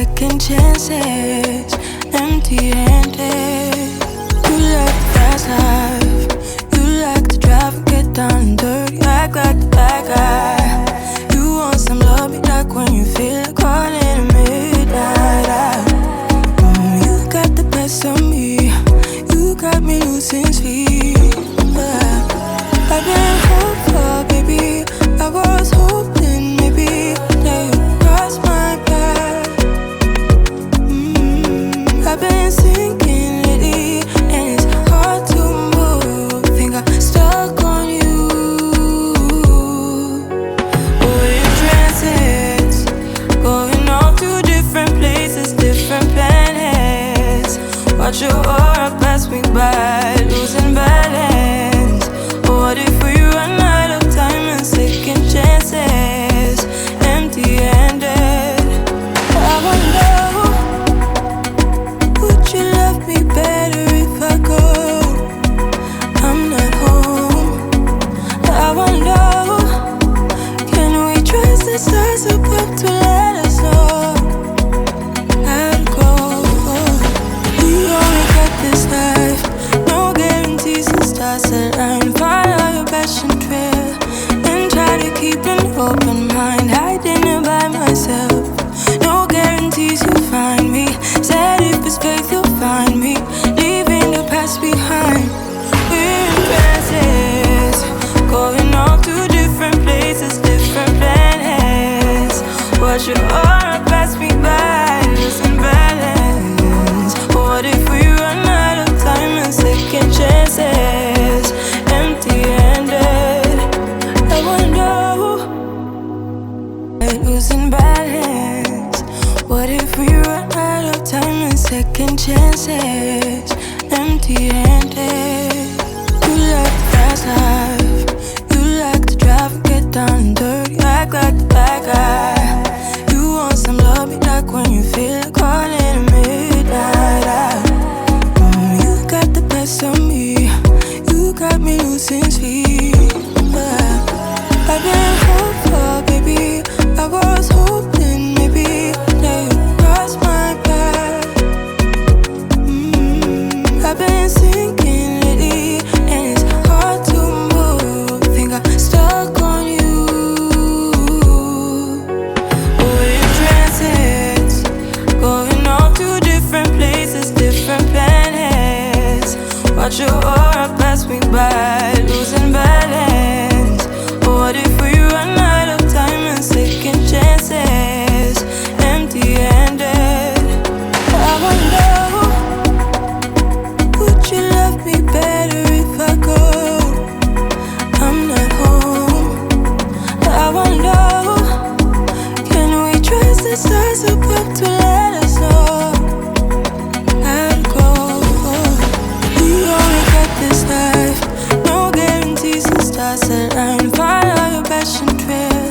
second chances, empty-handed. You like the fast life, you like to drive and get down and dirty, act like the bad guy. You want some love, me like when you feel like caught in a midnight. You got the best of me, you got me losing sleep. I've been hopeful, baby, I was hoping maybe that you'd cross my path. I've been sinking lately, and it's hard to move. Think I'm stuck on you. We're in transits, going off to different places, different planets. Watch your aura pass me by, losing balance. What if we run out of time and second chances, empty-handed? I wonder, would you love me better if I go? I'm not home. I wonder, can we trust the stars above to let us know how to go? We only got this life, no guarantees and stars align. Follow your passion trail and try to keep an open mind. Hiding it by myself, no guarantees you'll find me. Said if it's faith you'll find me, leaving the past behind. We're in transits, going off to different places, different planets. Watch your aura pass me by, losing balance. What if we run out of time and second chances, empty-handed? I wonder, losing balance. What if we run out of time and second chances, empty-handed? You like the fast life, you like to drive and get down and dirty, act like the bad guy. You want some love, me like when you feel like caught in a midnight. You got the best of me, you got me losing sleep. I've been hopeful, baby, I was hoping maybe that you'd cross my path. I've been sinking lately, and it's hard to move. Think I'm stuck on you. We're in transits, going off to different places, different planets. Watch your aura pass me by, losing balance. What if we run out of time and second chances, empty-handed? I wonder, would you love me better if I go? I'm not home. I wonder, can we trust the stars above to let us know how to go? We only got this life, no guarantees and stars align. Follow your passion trail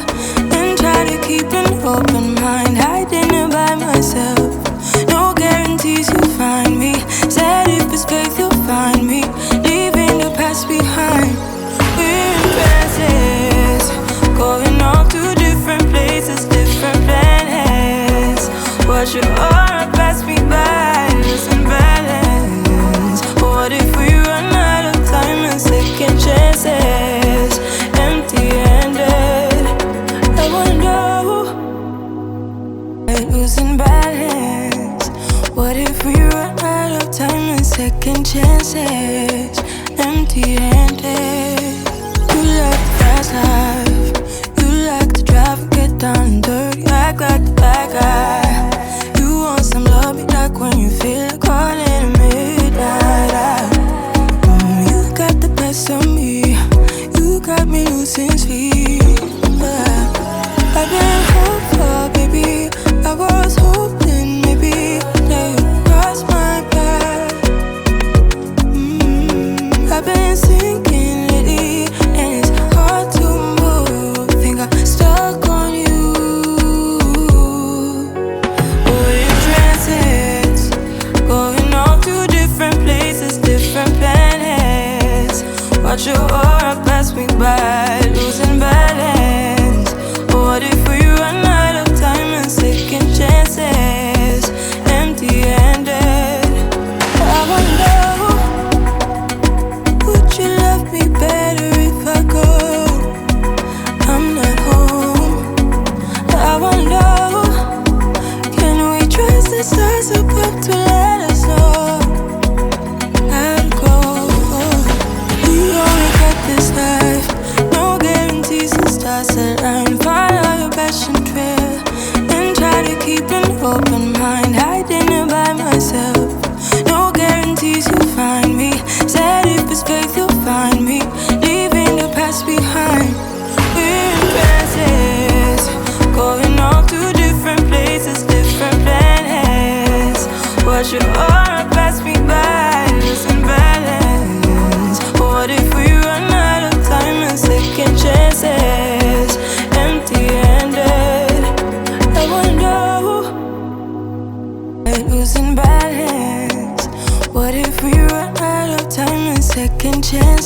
and try to keep an open mind. Hiding it by myself, no guarantees you'll find me. Said if it's faith you'll find me, leaving the past behind. We're in transits, going off to different places, different planets. Watch your aura pass me by, losing balance. What if we run out of time and second chances, empty-handed? I wonder, losing balance. What if we run out of time and second chances, empty-handed? You like the fast life, you like to drive and get down and dirty, act like the bad guy. You want some love, me like when you feel like caught in a midnight. You got the best of me, you got me losing sleep. I've been hopeful, baby, I was hoping maybe that you'd cross my path. I've been sinking lately, and it's hard to move. Think I'm stuck on you. We're in transits, going off to different places, different planets. Watch your aura pass me by, losing balance. What if we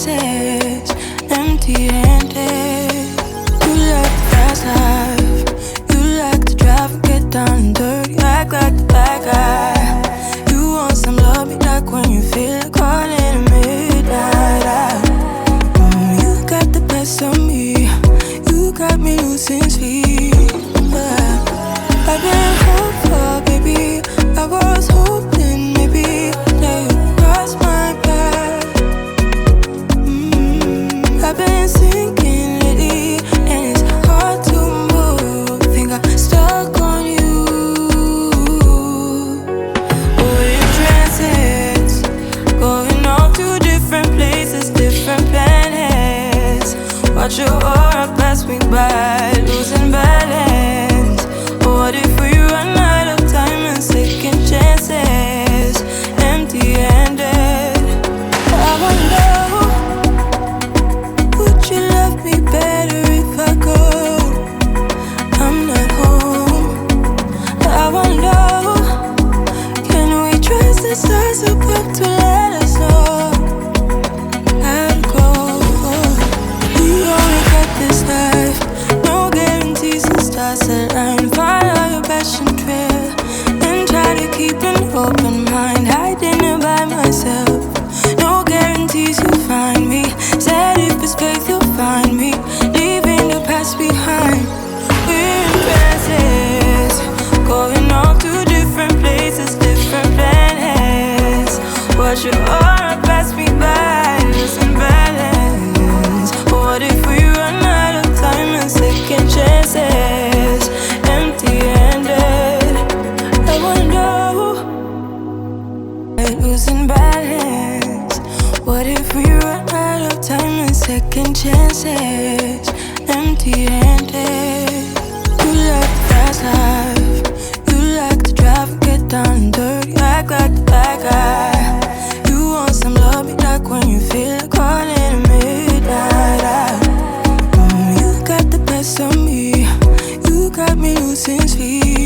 chances, empty-handed. You like the fast life, you like to drive and get down and dirty, act like the bad guy. You want some love, be like when you feel like calling at midnight. You got the best of me, you got me losing sleep. I've been hopeful, baby, I was hoping maybe that you'd cross my path. I've been sinking lately, and it's hard to move. Think I'm stuck on you. We're in transits, going off to different places, different planets. Watch your aura pass me by, losing balance. What if we run out of time and second chances, empty-handed? I wonder, would you love me better if I go? I'm not home. I wonder, can we trust the stars above to let us know how to go? We only got this life, no guarantees and stars align. Follow your passion trail and try to keep an open mind. Hiding it by myself, no guarantees you'll find me. Said if it's faith you'll find me, leaving the past behind. We're in transits, going off to different places, different planets. Watch your aura pass me by, losing balance. What if we run out of time and second chances, empty-handed? I wonder, losing balance. What if we run out of time and second chances, empty-handed? You like the fast life, you like to drive and get down and dirty, act like the bad guy. You want some love, be like when you feel like calling at midnight. You got the best of me, you got me losing sleep.